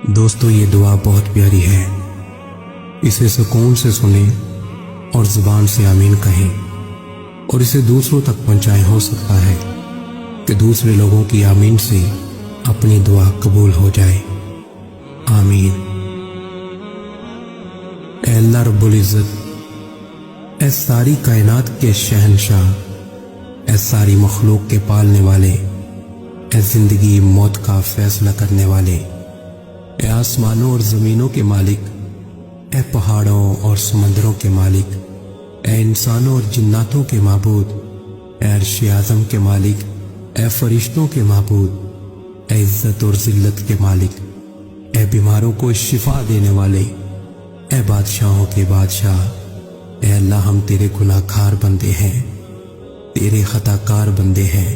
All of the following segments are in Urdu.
دوستو یہ دعا بہت پیاری ہے، اسے سکون سے سنیں اور زبان سے آمین کہیں اور اسے دوسروں تک پہنچائیں۔ ہو سکتا ہے کہ دوسرے لوگوں کی آمین سے اپنی دعا قبول ہو جائے۔ آمین۔ اے اللہ رب العزت، اے ساری کائنات کے شہنشاہ، اے ساری مخلوق کے پالنے والے، اے زندگی موت کا فیصلہ کرنے والے، اے آسمانوں اور زمینوں کے مالک، اے پہاڑوں اور سمندروں کے مالک، اے انسانوں اور جناتوں کے معبود، اے عرش اعظم کے مالک، اے فرشتوں کے معبود، اے عزت اور ذلت کے مالک، اے بیماروں کو شفا دینے والے، اے بادشاہوں کے بادشاہ، اے اللہ ہم تیرے گناہ گار بندے ہیں، تیرے خطا کار بندے ہیں۔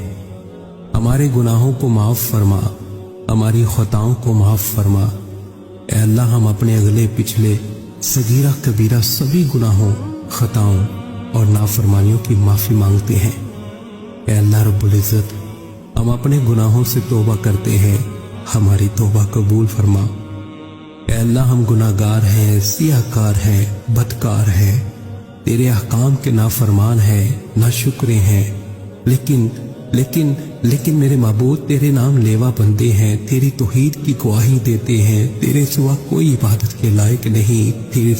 ہمارے گناہوں کو معاف فرما، ہماری خطاؤں کو معاف فرما۔ اے اللہ ہم اپنے اگلے پچھلے صغیرہ کبیرہ سبھی گناہوں، خطاؤں اور نافرمانیوں کی معافی مانگتے ہیں۔ اے اللہ رب العزت، ہم اپنے گناہوں سے توبہ کرتے ہیں، ہماری توبہ قبول فرما۔ اے اللہ ہم گناہ گار ہیں، سیاہ کار ہیں، بدکار ہیں، تیرے احکام کے نافرمان ہیں، ناشکرے ہیں، لیکن میرے معبود تیرے نام لیوا بندے ہیں، تیری توحید کی گواہی دیتے ہیں۔ تیرے سوا کوئی عبادت کے لائق نہیں، تیرے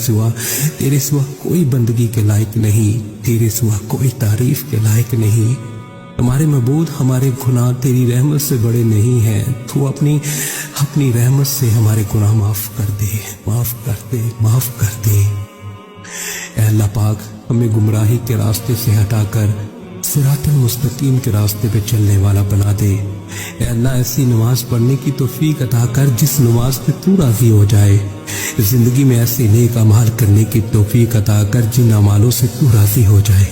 سوا کوئی بندگی کے لائق نہیں، تیرے سوا کوئی تعریف کے لائق نہیں۔ ہمارے معبود، ہمارے گناہ تیری رحمت سے بڑے نہیں ہیں، تو اپنی رحمت سے ہمارے گناہ معاف کر دے، معاف کر دے، معاف کر دے۔ اے اللہ پاک، ہمیں گمراہی کے راستے سے ہٹا کر صراط المستقیم کے راستے پہ چلنے والا بنا دے۔ اے اللہ ایسی نماز پڑھنے کی توفیق عطا کر جس نماز پہ تو راضی ہو جائے، زندگی میں ایسے نیک اعمال کرنے کی توفیق عطا کر جن اعمالوں سے تو راضی ہو جائے۔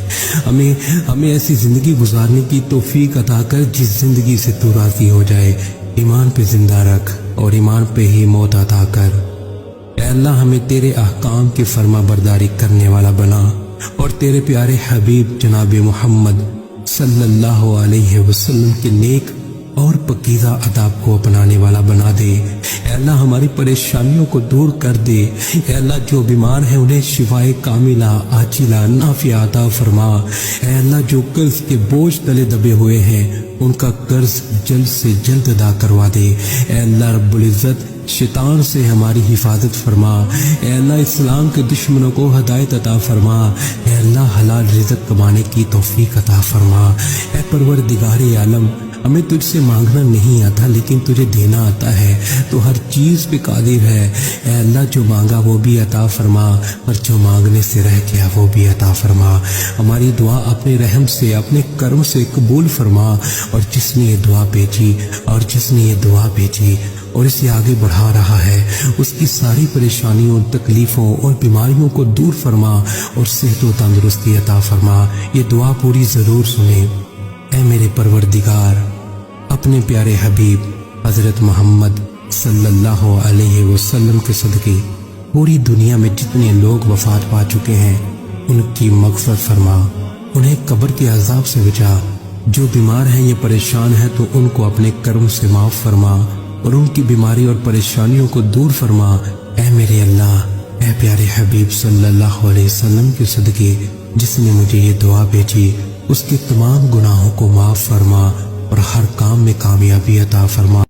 ہمیں ایسی زندگی گزارنے کی توفیق عطا کر جس زندگی سے تو راضی ہو جائے۔ ایمان پہ زندہ رکھ اور ایمان پہ ہی موت عطا کر۔ اے اللہ ہمیں تیرے احکام کی فرما برداری کرنے والا بنا اور تیرے پیارے حبیب جناب محمد صلی اللہ علیہ وسلم کے نیک اور پاکیزہ آداب کو اپنانے والا بنا دے۔ اے اللہ ہماری پریشانیوں کو دور کر دے۔ اے اللہ جو بیمار ہیں انہیں شفائے کاملہ عاجلہ نافعہ عطا فرما۔ اے اللہ جو قرض کے بوجھ تلے دبے ہوئے ہیں ان کا قرض جلد سے جلد ادا کروا دے۔ اے اللہ رب العزت، شیطان سے ہماری حفاظت فرما۔ اے اللہ اسلام کے دشمنوں کو ہدایت عطا فرما۔ اے اللہ حلال رزق کمانے کی توفیق عطا فرما۔ اے پروردگار عالم، ہمیں تجھ سے مانگنا نہیں آتا لیکن تجھے دینا آتا ہے، تو ہر چیز پہ قادر ہے۔ اے اللہ جو مانگا وہ بھی عطا فرما اور جو مانگنے سے رہ گیا وہ بھی عطا فرما۔ ہماری دعا اپنے رحم سے، اپنے کرم سے قبول فرما، اور جس نے یہ دعا بھیجی اور اسے آگے بڑھا رہا ہے اس کی ساری پریشانیوں، تکلیفوں اور بیماریوں کو دور فرما اور صحت و تندرستی عطا فرما۔ یہ دعا پوری ضرور سنیں۔ اے میرے پروردگار، اپنے پیارے حبیب حضرت محمد صلی اللہ علیہ وسلم کے صدقے پوری دنیا میں جتنے لوگ وفات پا چکے ہیں ان کی مغفرت فرما، انہیں قبر کے عذاب سے بچا۔ جو بیمار ہیں یا پریشان ہیں تو ان کو اپنے کرم سے معاف فرما اور ان کی بیماری اور پریشانیوں کو دور فرما۔ اے میرے اللہ، اے پیارے حبیب صلی اللہ علیہ وسلم کے صدقے جس نے مجھے یہ دعا بھیجی اس کے تمام گناہوں کو معاف فرما اور ہر کام میں کامیابی عطا فرما۔